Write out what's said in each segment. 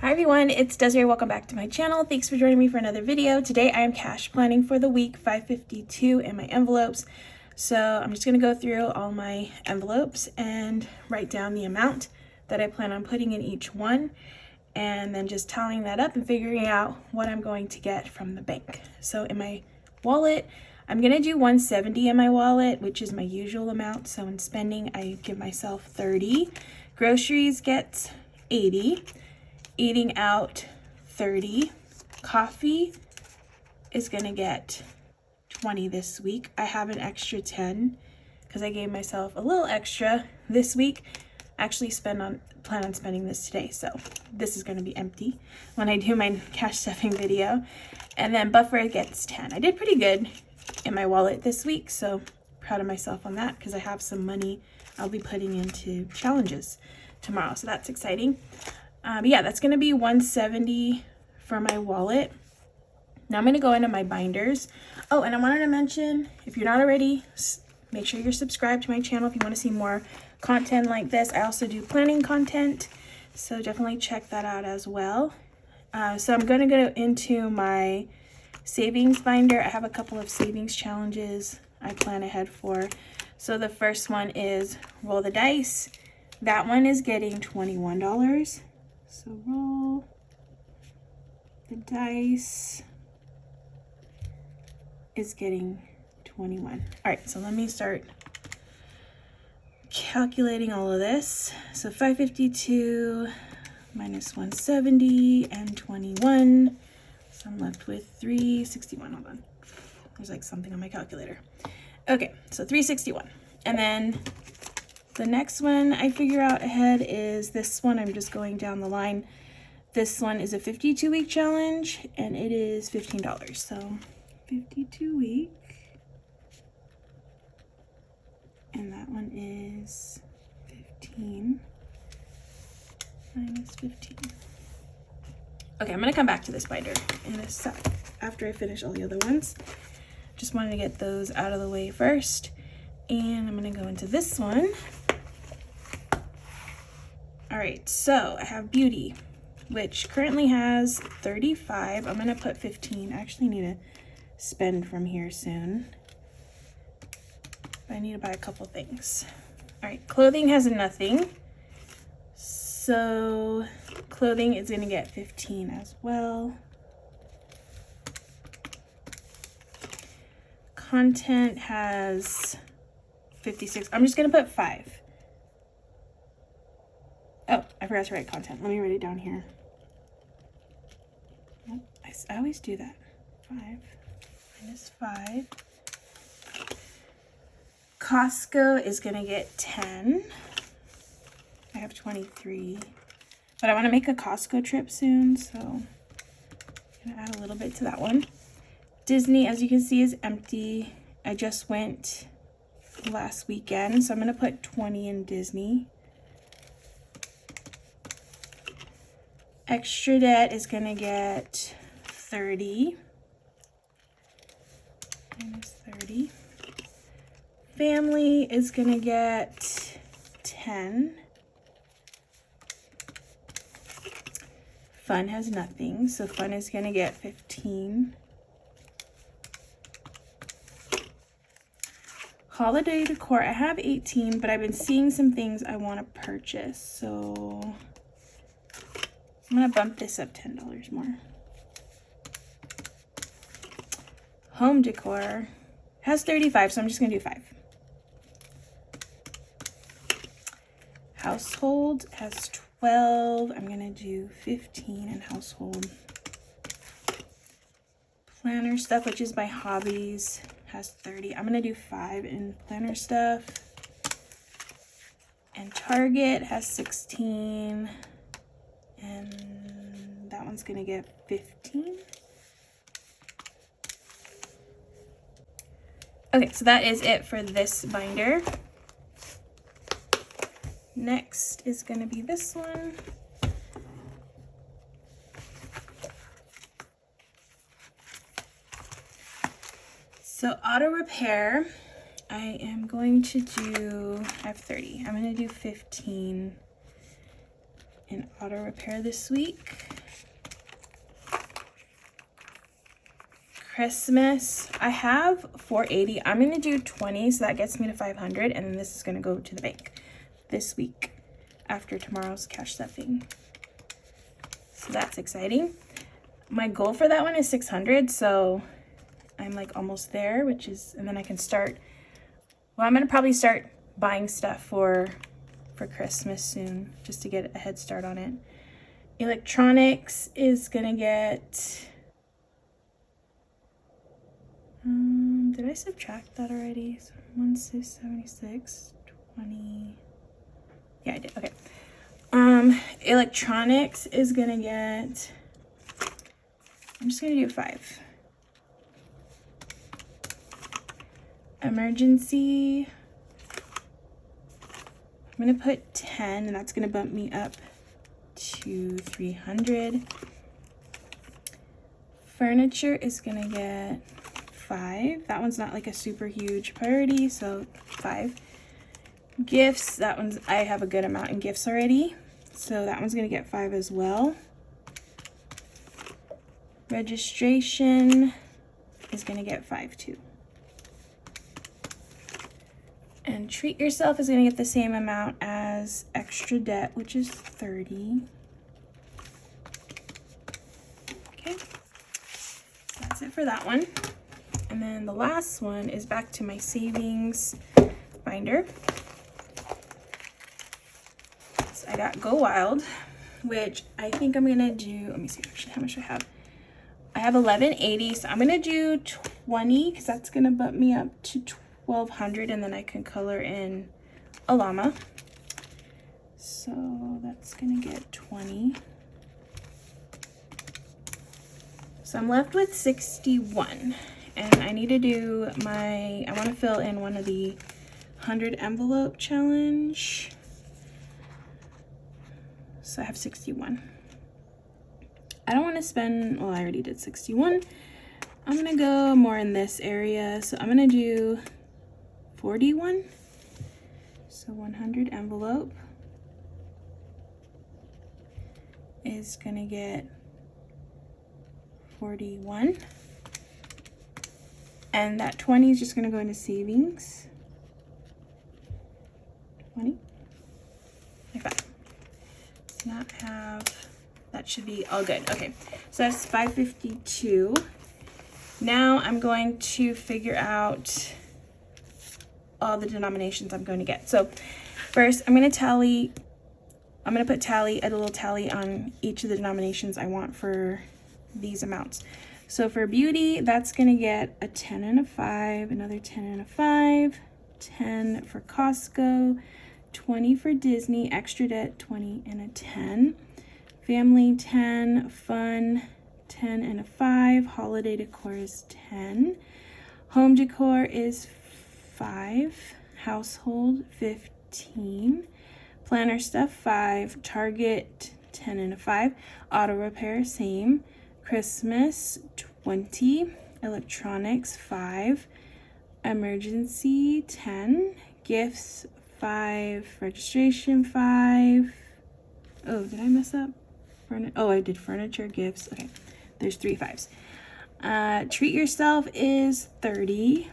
Hi everyone, it's Desiree. Welcome back to my channel. Thanks for joining me for another video. Today I am cash planning for the week 552 in my envelopes. So I'm just going to go through all my envelopes and write down the amount that I plan on putting in each one, and then just tallying that up and figuring out what I'm going to get from the bank. So in my wallet, I'm going to do 170 in my wallet, which is my usual amount. So in spending, I give myself 30. Groceries get 80. Eating out 30. Coffee is gonna get 20 this week. I have an extra 10 because I gave myself a little extra this week. I actually plan on spending this today, so this is gonna be empty when I do my cash stuffing video. And then buffer gets 10. I did pretty good in my wallet this week, so proud of myself on that because I have some money I'll be putting into challenges tomorrow, so that's exciting. But yeah, that's going to be 170 for my wallet. Now I'm going to go into my binders. Oh, and I wanted to mention, if you're not already, make sure you're subscribed to my channel if you want to see more content like this. I also do planning content, so definitely check that out as well. So I'm going to go into my savings binder. I have a couple of savings challenges I plan ahead for. So the first one is roll the dice. That one is getting $21. So roll the dice is getting 21. All right, so let me start calculating all of this. So 552 minus 170 and 21. So I'm left with 361. Hold on. There's like something on my calculator. Okay, so 361. And then the next one I figure out ahead is this one. I'm just going down the line. This one is a 52-week challenge, and it is $15. So 52-week, and that one is 15 minus 15. Okay, I'm gonna come back to this binder in a sec after I finish all the other ones. Just wanted to get those out of the way first, and I'm gonna go into this one. All right, so I have beauty, which currently has 35. I'm gonna put 15. I actually need to spend from here soon, but I need to buy a couple things. All right, clothing has nothing. So clothing is gonna get 15 as well. Content has 56. I'm just gonna put 5. Oh, I forgot to write content. Let me write it down here. Oh, I always do that. 5 minus 5. Costco is gonna get 10. I have 23. But I want to make a Costco trip soon, so I'm gonna add a little bit to that one. Disney, as you can see, is empty. I just went last weekend, so I'm gonna put 20 in Disney. Extra debt is gonna get 30. Minus 30. Family is gonna get 10. Fun has nothing, so fun is gonna get 15. Holiday decor, I have 18, but I've been seeing some things I want to purchase, so I'm gonna bump this up $10 more. Home decor has 35, so I'm just gonna do 5. Household has 12. I'm gonna do 15 in household. Planner stuff, which is my hobbies, has 30. I'm gonna do 5 in planner stuff. And Target has 16. And that one's gonna get 15. Okay, so that is it for this binder. Next is gonna be this one. So auto repair, I am going to do, I have 30. I'm gonna do 15 in auto repair this week. Christmas, I have 480. I'm gonna do 20, so that gets me to 500, and then this is gonna go to the bank this week after tomorrow's cash stuffing. So that's exciting. My goal for that one is 600, so I'm like almost there, which is, and then I can start, well, I'm gonna probably start buying stuff for Christmas soon, just to get a head start on it. Electronics is gonna get, did I subtract that already? So 1676, 20, yeah, I did, okay. Electronics is gonna get, I'm just gonna do 5. Emergency, I'm gonna put 10, and that's gonna bump me up to 300. Furniture is gonna get 5. That one's not like a super huge priority, so 5. Gifts, that one's, I have a good amount in gifts already, so that one's gonna get 5 as well. Registration is gonna get 5 too. And treat yourself is gonna get the same amount as extra debt, which is 30. Okay, that's it for that one. And then the last one is back to my savings binder. So I got Go Wild, which I think I'm gonna do, let me see actually how much I have. I have 1180, so I'm gonna do 20, because that's gonna bump me up to 1200, and then I can color in a llama. So that's gonna get 20. So I'm left with 61, and I need to do my, I want to fill in one of the 100 envelope challenge. So I have 61. I don't want to spend, well, I already did 61. I'm gonna go more in this area, so I'm gonna do 41. So 100 envelope is gonna get 41, and that 20 is just gonna go into savings. 20, like that. Does not have, that should be all good. Okay, so that's 552. Now I'm going to figure out all the denominations I'm going to get. So first I'm going to tally, I'm going to put tally, a little tally on each of the denominations I want for these amounts. So for beauty, that's going to get a 10 and a 5, another 10 and a 5, 10 for Costco, 20 for Disney, extra debt 20 and a 10, family 10, fun 10 and a 5, holiday decor is 10, home decor is 5, household 15, planner stuff 5, Target 10 and a 5, auto repair same, Christmas 20, electronics 5, emergency 10, gifts 5, registration 5. Oh, did I mess up? Oh, I did furniture, gifts. Okay, there's 3 5s. Treat yourself is 30.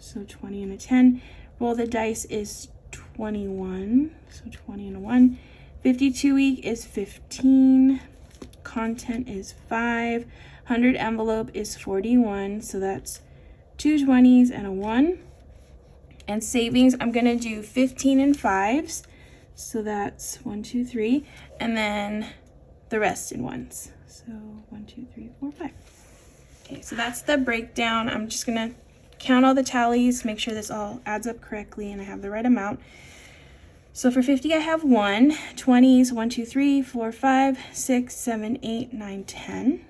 So 20 and a 10. Roll the dice is 21. So 20 and a 1. 52 week is 15. Content is 5. 100 envelope is 41. So that's 2 20s and a 1. And savings, I'm going to do 15 and 5s. So that's 1, 2, 3. And then the rest in 1s. So 1, 2, 3, 4, 5. Okay, so that's the breakdown. I'm just going to count all the tallies, make sure this all adds up correctly and I have the right amount. So for 50, I have 1, 20s, 1, 2, 3, 4, 5, 6, 7, 8, 9, 10.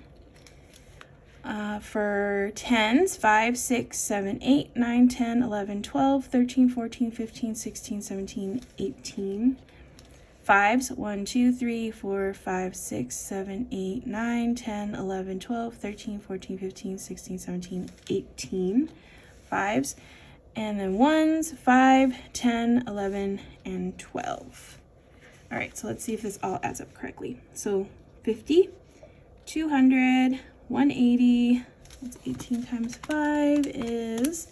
For 10s, 5, 6, 7, 8, 9, 10, 11, 12, 13, 14, 15, 16, 17, 18. 5s, 1, 2, 3, 4, 5, 6, 7, 8, 9, 10, 11, 12, 13, 14, 15, 16, 17, 18. 5s. And then 1s, 5, 10, 11, and 12. All right, so let's see if this all adds up correctly. So 50, 200, 180, That's 18 times 5 is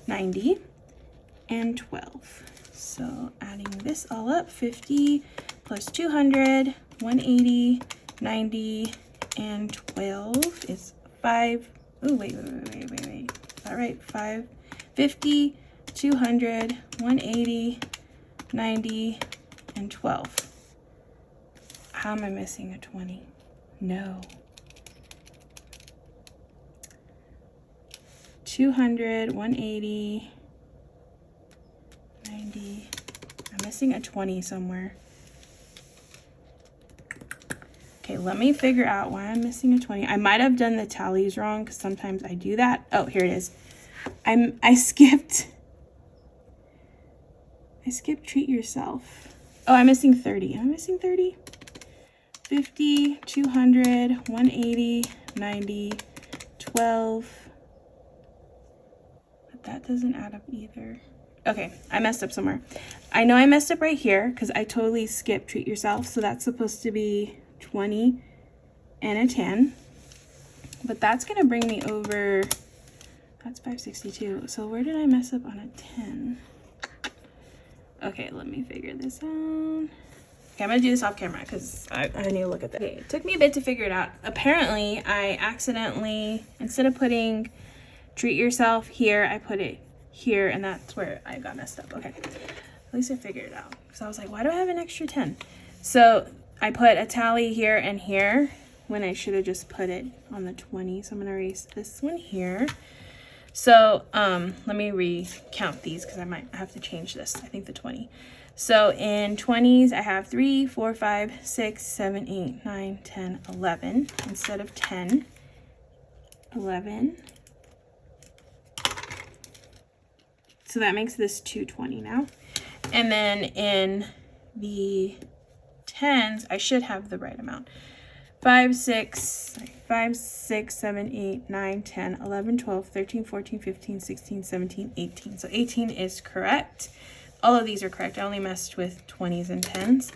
90 and 12. So adding this all up, 50 plus 200, 180, 90, and 12 is 5. Oh, wait. Is that right? 5, 50, 200, 180, 90, and 12. How am I missing a 20? No. 200, 180, 90. I'm missing a 20 somewhere. Okay, let me figure out why I'm missing a 20. I might have done the tallies wrong because sometimes I do that. Oh, here it is. I skipped treat yourself. Oh, I'm missing 30. Am I missing 30? 50, 200, 180, 90, 12. But that doesn't add up either. Okay, I messed up somewhere. I know I messed up right here because I totally skipped treat yourself. So that's supposed to be 20 and a 10. But that's going to bring me over, that's 562. So where did I mess up on a 10? Okay, let me figure this out. Okay, I'm gonna do this off camera because I need to look at that. Okay, it took me a bit to figure it out. Apparently, I accidentally, instead of putting treat yourself here, I put it here, and that's where I got messed up. Okay, at least I figured it out. So I was like, why do I have an extra 10? So I put a tally here and here when I should have just put it on the 20. So I'm gonna erase this one here. So let me recount these because I might have to change this. I think the 20. So in 20s, I have 3, 4, 5, 6, 7, 8, 9, 10, 11 instead of 10. 11. So that makes this 220 now. And then in the 10s, I should have the right amount. 5, 6, 7, 8, 9, 10, 11, 12, 13, 14, 15, 16, 17, 18. So 18 is correct. All of these are correct. I only messed with 20s and 10s.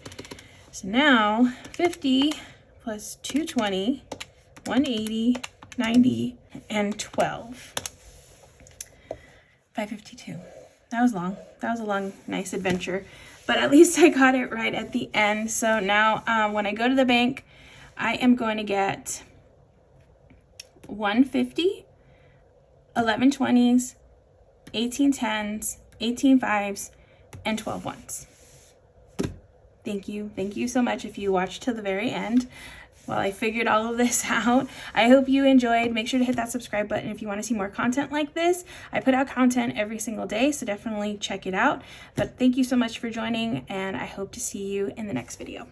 So now 50 plus 220, 180, 90, and 12. 552. That was long. That was a long, nice adventure. But at least I got it right at the end. So now when I go to the bank, I am going to get 150, 11 20s, 18 10s, 18 5s, and 12 1s. Thank you. Thank you so much if you watched to the very end while I figured all of this out. I hope you enjoyed. Make sure to hit that subscribe button if you want to see more content like this. I put out content every single day, so definitely check it out. But thank you so much for joining, and I hope to see you in the next video.